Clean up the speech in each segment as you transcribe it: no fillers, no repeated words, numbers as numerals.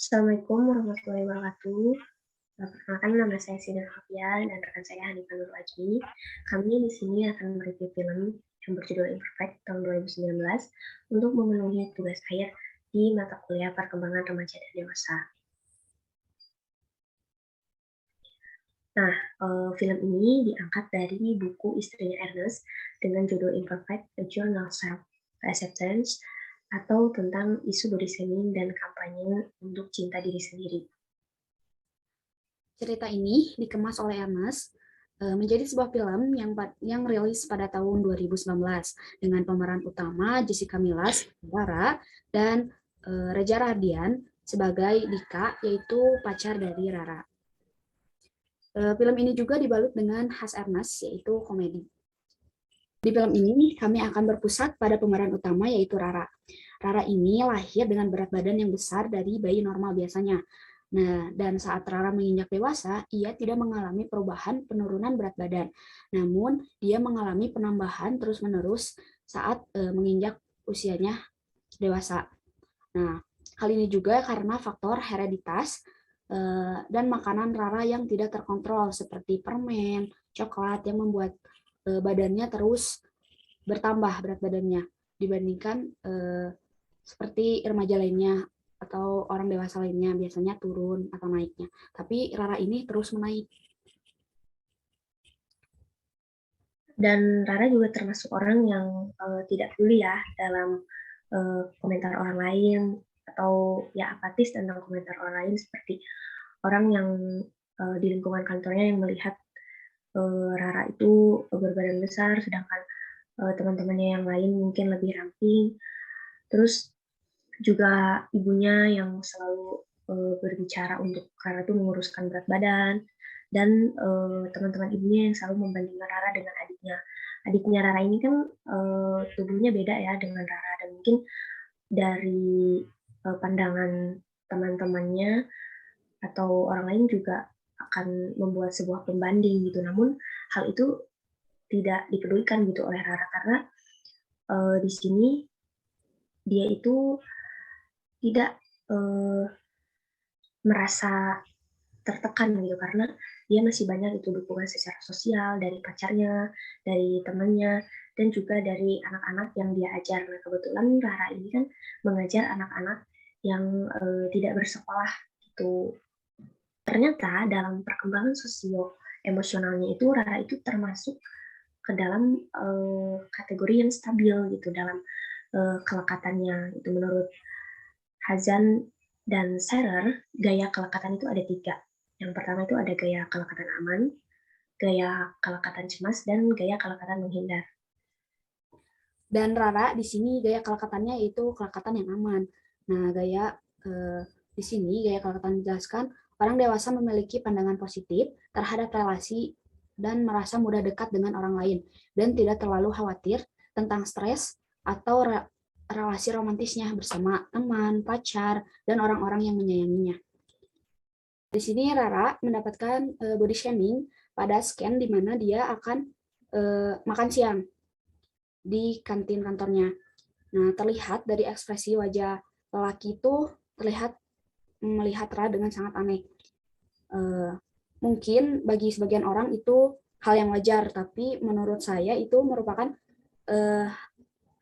Assalamualaikum warahmatullahi wabarakatuh. Perkenalkan nama saya Sina Hafia dan rekan saya Hanifah Nur Ajmi. Kami di sini akan mereview film yang berjudul Imperfect tahun 2019 untuk memenuhi tugas akhir di mata kuliah perkembangan remaja dan dewasa. Nah, film ini diangkat dari buku istrinya Ernest dengan judul Imperfect: A Journal of Self-Acceptance atau tentang isu body shaming dan kampanye untuk cinta diri sendiri. Cerita ini dikemas oleh Ernest menjadi sebuah film yang rilis pada tahun 2019 dengan pemeran utama Jessica Milla, Rara, dan Reza Radian sebagai Dika, yaitu pacar dari Rara. Film ini juga dibalut dengan khas Ernest, yaitu komedi. Di film ini kami akan berpusat pada pemeran utama, yaitu Rara. Rara ini lahir dengan berat badan yang besar dari bayi normal biasanya. Nah, dan saat Rara menginjak dewasa, ia tidak mengalami perubahan penurunan berat badan. Namun, dia mengalami penambahan terus-menerus saat menginjak usianya dewasa. Nah, hal ini juga karena faktor hereditas dan makanan Rara yang tidak terkontrol seperti permen, coklat yang membuat badannya terus bertambah berat badannya dibandingkan seperti remaja lainnya atau orang dewasa lainnya biasanya turun atau naiknya. Tapi Rara ini terus menaik. Dan Rara juga termasuk orang yang tidak peduli ya dalam komentar orang lain atau ya apatis tentang komentar orang lain, seperti orang yang di lingkungan kantornya yang melihat Rara itu berbadan besar sedangkan teman-temannya yang lain mungkin lebih ramping. Terus juga ibunya yang selalu berbicara untuk Rara itu menguruskan berat badan, dan teman-teman ibunya yang selalu membandingkan Rara dengan adiknya. Adiknya Rara ini kan tubuhnya beda ya dengan Rara, dan mungkin dari pandangan teman-temannya atau orang lain juga akan membuat sebuah pembanding gitu. Namun hal itu tidak dipedulikan gitu oleh Rara, karena di sini dia itu tidak merasa tertekan gitu, karena dia masih banyak itu dukungan secara sosial dari pacarnya, dari temannya, dan juga dari anak-anak yang dia ajar. Nah, kebetulan Rara ini kan mengajar anak-anak yang tidak bersekolah gitu. Ternyata dalam perkembangan sosio emosionalnya itu Rara itu termasuk ke dalam kategori yang stabil gitu dalam kelekatannya. Itu menurut Hazan dan Serer, gaya kelekatan itu ada 3. Yang pertama itu ada gaya kelekatan aman, gaya kelekatan cemas, dan gaya kelekatan menghindar. Dan Rara di sini gaya kelekatannya itu kelekatan yang aman. Nah, di sini gaya kelekatan menjelaskan orang dewasa memiliki pandangan positif terhadap relasi dan merasa mudah dekat dengan orang lain dan tidak terlalu khawatir tentang stres atau relasi romantisnya bersama teman, pacar, dan orang-orang yang menyayanginya. Di sini Rara mendapatkan body shaming pada scan di mana dia akan makan siang di kantin kantornya. Nah, terlihat dari ekspresi wajah lelaki itu terlihat melihat Ra dengan sangat aneh. Mungkin bagi sebagian orang itu hal yang wajar, tapi menurut saya itu merupakan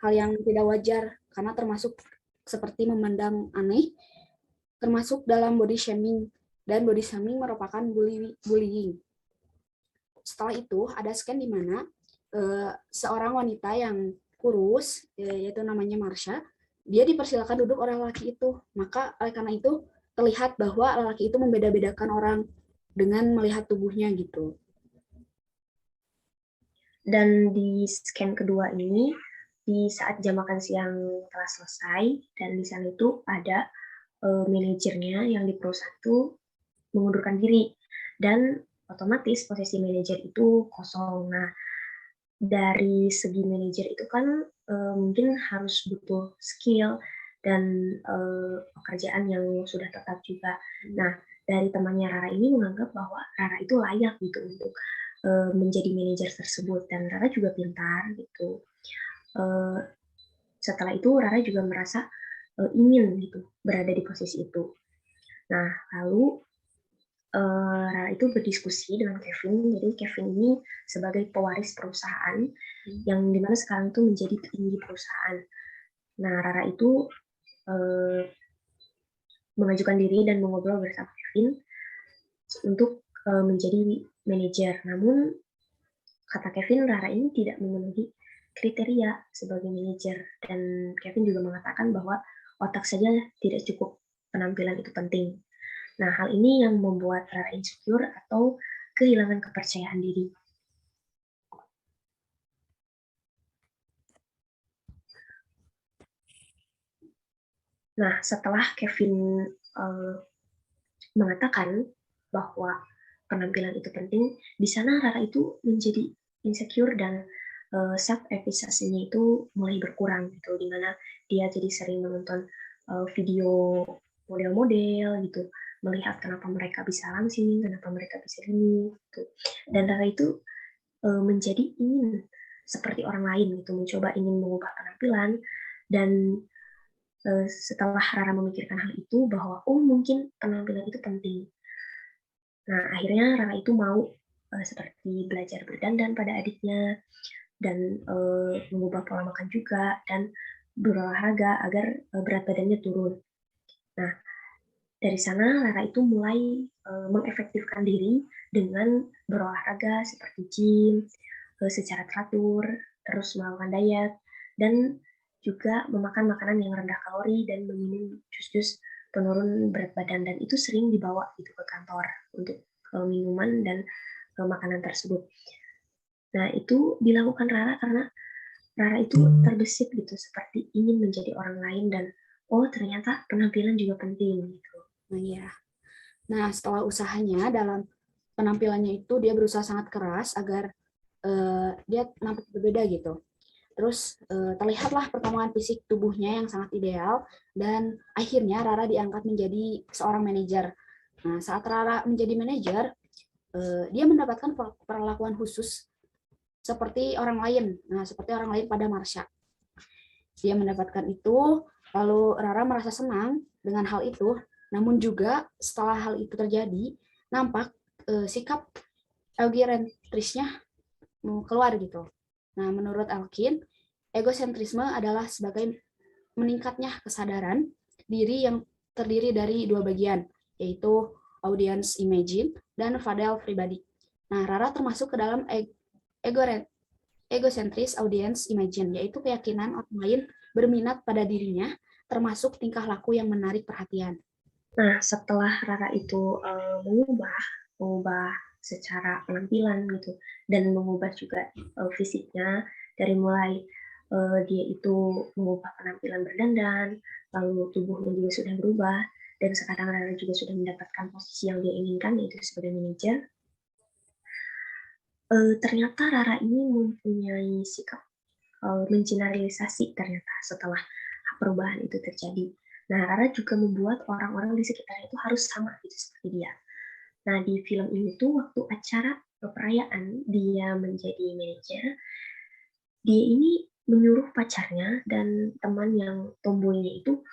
hal yang tidak wajar karena termasuk seperti memandang aneh, termasuk dalam body shaming, dan body shaming merupakan bullying. Setelah itu ada scan di mana seorang wanita yang kurus, yaitu namanya Marsha, dia dipersilakan duduk oleh lelaki itu. Maka oleh karena itu terlihat bahwa lelaki itu membeda-bedakan orang dengan melihat tubuhnya gitu. Dan di scan kedua ini, di saat jam makan siang telah selesai, dan di sana itu ada manajernya yang di perusahaan itu mengundurkan diri, dan otomatis posisi manajer itu kosong. Nah, dari segi manajer itu kan mungkin harus butuh skill dan pekerjaan yang sudah tetap juga. Nah, dari temannya Rara ini menganggap bahwa Rara itu layak gitu untuk menjadi manajer tersebut, dan Rara juga pintar gitu. Setelah itu Rara juga merasa ingin gitu berada di posisi itu. Nah, lalu Rara itu berdiskusi dengan Kevin. Jadi Kevin ini sebagai pewaris perusahaan yang dimana sekarang itu menjadi petinggi perusahaan. Nah, Rara itu mengajukan diri dan mengobrol bersama Kevin untuk menjadi manajer. Namun kata Kevin, Rara ini tidak memenuhi kriteria sebagai manajer, dan Kevin juga mengatakan bahwa otak saja tidak cukup, penampilan itu penting. Nah, hal ini yang membuat Rara insecure atau kehilangan kepercayaan diri. Nah, setelah Kevin mengatakan bahwa penampilan itu penting, di sana Rara itu menjadi insecure dan self-efficacy-nya itu mulai berkurang gitu, dimana dia jadi sering menonton video model-model gitu, melihat kenapa mereka bisa langsing, kenapa mereka bisa gini gitu. Dan Rara itu menjadi ingin seperti orang lain gitu, mencoba ingin mengubah penampilan. Dan setelah Rara memikirkan hal itu bahwa mungkin penampilan itu penting. Nah, akhirnya Rara itu mau seperti belajar berdandan pada adiknya dan mengubah pola makan juga dan berolahraga agar berat badannya turun. Nah, dari sana Rara itu mulai mengefektifkan diri dengan berolahraga seperti gym secara teratur, terus melakukan diet, dan juga memakan makanan yang rendah kalori dan meminum jus-jus penurun berat badan, dan itu sering dibawa gitu ke kantor untuk minuman dan makanan tersebut. Nah, itu dilakukan Rara karena Rara itu terbesit gitu, seperti ingin menjadi orang lain dan ternyata penampilan juga penting gitu. Nah, ya. Nah, setelah usahanya dalam penampilannya itu dia berusaha sangat keras agar dia nampak berbeda gitu. Terus terlihatlah perkembangan fisik tubuhnya yang sangat ideal dan akhirnya Rara diangkat menjadi seorang manajer. Nah, saat Rara menjadi manajer, dia mendapatkan perlakuan khusus seperti orang lain. Nah, seperti orang lain pada Marsha. Dia mendapatkan itu, lalu Rara merasa senang dengan hal itu. Namun juga setelah hal itu terjadi, nampak sikap egocentrisnya keluar gitu. Nah, menurut Elkin, egosentrisme adalah sebagai meningkatnya kesadaran diri yang terdiri dari dua bagian, yaitu audience imagine dan Fadel pribadi. Nah, Rara termasuk ke dalam egocentris audience imagine, yaitu keyakinan orang lain berminat pada dirinya, termasuk tingkah laku yang menarik perhatian. Nah, setelah Rara itu mengubah secara penampilan gitu, dan mengubah juga fisiknya, dari mulai dia itu mengubah penampilan berdandan, lalu tubuhnya juga sudah berubah, dan sekarang Rara juga sudah mendapatkan posisi yang dia inginkan, yaitu sebagai manajer. Ternyata Rara ini mempunyai sikap mengeneralisasi ternyata setelah perubahan itu terjadi. Nah, Rara juga membuat orang-orang di sekitarnya itu harus sama gitu seperti dia. Nah, di film ini tuh waktu acara perayaan dia menjadi manajer, dia ini menyuruh pacarnya dan teman yang tomboynya itu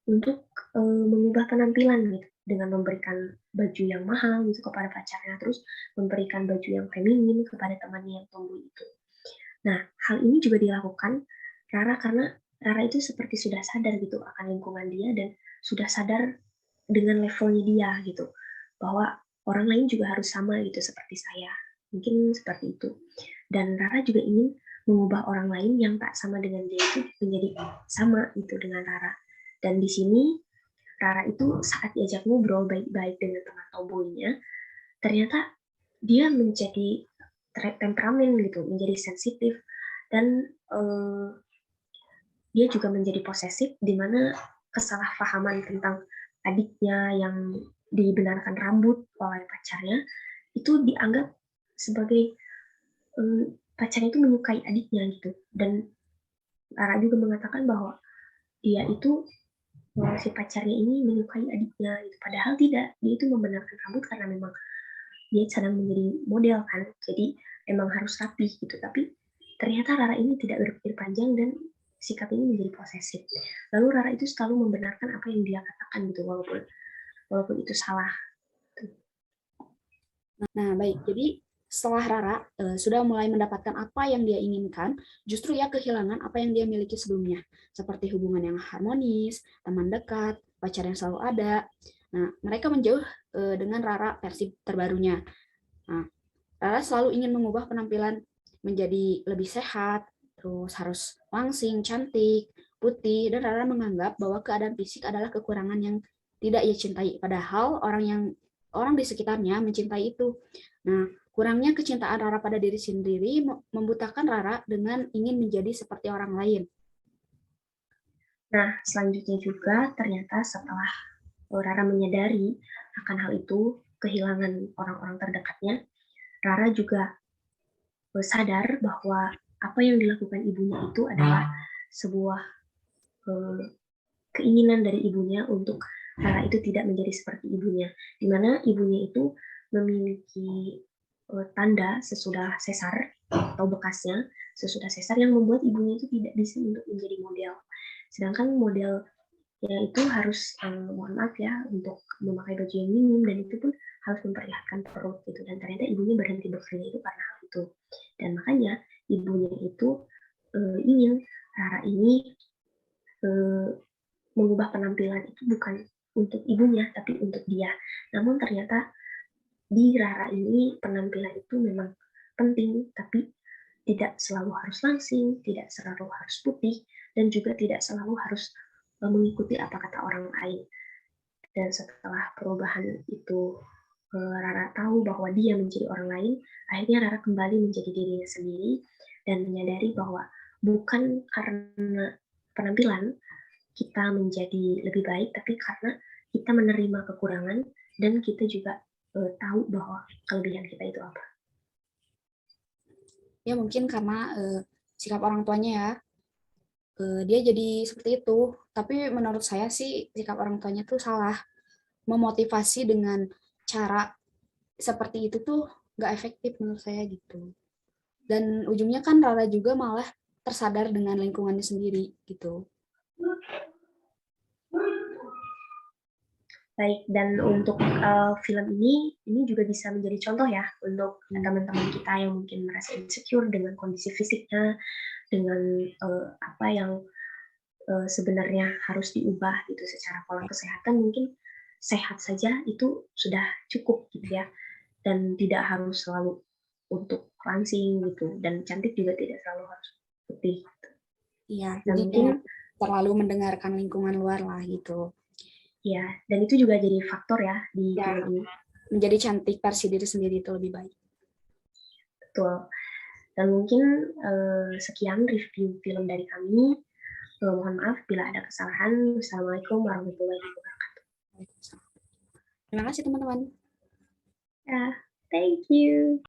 untuk mengubah penampilan gitu, dengan memberikan baju yang mahal gitu kepada pacarnya, terus memberikan baju yang feminin kepada temannya yang tomboy itu. Nah, hal ini juga dilakukan Rara karena Rara itu seperti sudah sadar gitu akan lingkungan dia dan sudah sadar dengan levelnya dia gitu, bahwa orang lain juga harus sama gitu seperti saya. Mungkin seperti itu. Dan Rara juga ingin mengubah orang lain yang tak sama dengan dia itu menjadi sama gitu dengan Rara. Dan di sini Rara itu saat diajak ngobrol baik-baik dengan teman tomboynya, ternyata dia menjadi temperamen gitu, menjadi sensitif, dan dia juga menjadi posesif, di mana kesalahpahaman tentang adiknya yang dibenarkan rambut oleh pacarnya itu dianggap sebagai pacarnya itu menyukai adiknya gitu. Dan Rara juga mengatakan bahwa dia itu si pacarnya ini menyukai adiknya gitu. Padahal tidak, dia itu membenarkan rambut karena memang dia sedang menjadi model kan, jadi emang harus rapi gitu. Tapi ternyata Rara ini tidak berpikir panjang dan sikap ini menjadi posesif. Lalu Rara itu selalu membenarkan apa yang dia katakan gitu, walaupun walaupun itu salah. Nah, baik. Jadi setelah Rara sudah mulai mendapatkan apa yang dia inginkan, justru ia kehilangan apa yang dia miliki sebelumnya, seperti hubungan yang harmonis, teman dekat, pacar yang selalu ada. Nah, mereka menjauh dengan Rara versi terbarunya. Nah, Rara selalu ingin mengubah penampilan menjadi lebih sehat, terus harus langsing, cantik, putih, dan Rara menganggap bahwa keadaan fisik adalah kekurangan yang tidak ia cintai. Padahal orang di sekitarnya mencintai itu. Nah, kurangnya kecintaan Rara pada diri sendiri membutakan Rara dengan ingin menjadi seperti orang lain. Nah, selanjutnya juga ternyata setelah Rara menyadari akan hal itu, kehilangan orang-orang terdekatnya, Rara juga sadar bahwa apa yang dilakukan ibunya itu adalah sebuah keinginan dari ibunya untuk Rara itu tidak menjadi seperti ibunya, di mana ibunya itu memiliki tanda sesudah sesar atau bekasnya sesudah sesar yang membuat ibunya itu tidak bisa untuk menjadi model. Sedangkan model ya itu harus mohon maaf ya untuk memakai baju yang minim dan itu pun harus memperlihatkan perut gitu, dan ternyata ibunya berhenti bekerja itu karena hal itu, dan makanya ibunya itu ingin Rara ini mengubah penampilan itu bukan untuk ibunya tapi untuk dia. Namun ternyata di Rara ini penampilan itu memang penting, tapi tidak selalu harus langsing, tidak selalu harus putih, dan juga tidak selalu harus mengikuti apa kata orang lain. Dan setelah perubahan itu Rara tahu bahwa dia menjadi orang lain, akhirnya Rara kembali menjadi dirinya sendiri dan menyadari bahwa bukan karena penampilan kita menjadi lebih baik, tapi karena kita menerima kekurangan dan kita juga tahu bahwa kelebihan kita itu apa. Ya mungkin karena sikap orang tuanya ya, dia jadi seperti itu. Tapi menurut saya sih sikap orang tuanya tuh salah. Memotivasi dengan cara seperti itu tuh nggak efektif menurut saya gitu. Dan ujungnya kan Rara juga malah tersadar dengan lingkungannya sendiri gitu. Baik, dan untuk film ini juga bisa menjadi contoh ya untuk teman-teman kita yang mungkin merasa insecure dengan kondisi fisiknya, dengan apa yang sebenarnya harus diubah gitu secara pola kesehatan, mungkin sehat saja itu sudah cukup gitu ya, dan tidak harus selalu untuk langsing gitu, dan cantik juga tidak selalu harus putih. Iya, Dan jadi mungkin terlalu mendengarkan lingkungan luar lah gitu. ya, dan itu juga jadi faktor ya di Ya, film ini. menjadi cantik versi diri sendiri itu lebih baik. Betul. Dan mungkin sekian review film dari kami. Mohon maaf bila ada kesalahan. Wassalamualaikum warahmatullahi wabarakatuh. Terima kasih teman-teman. Ya, thank you.